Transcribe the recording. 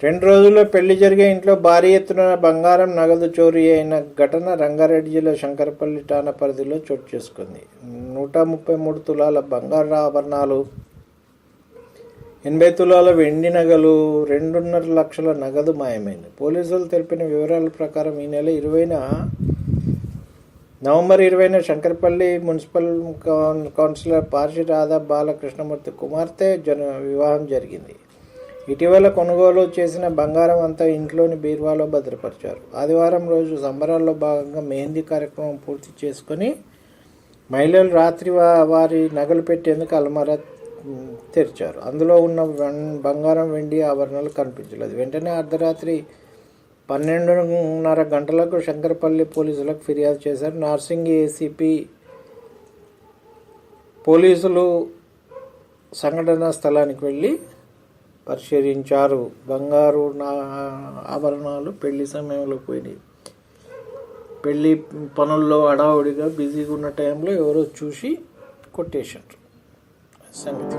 2 రోజుల్లో పెళ్లి జరిగే ఇంట్లో భారీ ఎత్తున బంగారం నగదు చోరీ అయిన ఘటన రంగారెడ్డి జిల్లా శంకరపల్లి ఠాణా పరిధిలో చోటు చేసుకుంది. 133 తులాల బంగారు ఆభరణాలు, 80 తులాల వెండి నగలు, 2.5 లక్షల నగదు మాయమైంది. పోలీసులు తెలిపిన వివరాల ప్రకారం ఈ నెల 20న నవంబర్ 20న శంకరపల్లి మున్సిపల్ కౌన్సిలర్ పార్షి రాధా బాలకృష్ణమూర్తి కుమార్తె వివాహం జరిగింది. ఇటీవల కొనుగోలు చేసిన బంగారం అంతా ఇంట్లోని బీరువాలో భద్రపరిచారు. ఆదివారం రోజు సంబరాల్లో భాగంగా మెహందీ కార్యక్రమం పూర్తి చేసుకుని మహిళలు రాత్రి వారి నగలు పెట్టేందుకు అల్మారా తెరిచారు. అందులో ఉన్న బంగారం, వెండి ఆభరణాలు కనిపించలేదు. వెంటనే అర్ధరాత్రి 12:30 గంటలకు శంకరపల్లి పోలీసులకు ఫిర్యాదు చేశారు. నార్సింగి ఏసీపీ పోలీసులు సంఘటనా స్థలానికి వెళ్ళి పరిశీలించారు. బంగారు ఆభరణాలు పెళ్లి సమయంలో పోయినాయి. పెళ్లి పనుల్లో హడావుడిగా బిజీగా ఉన్న టైంలో ఎవరో చూసి కొట్టేశారు సంగతి.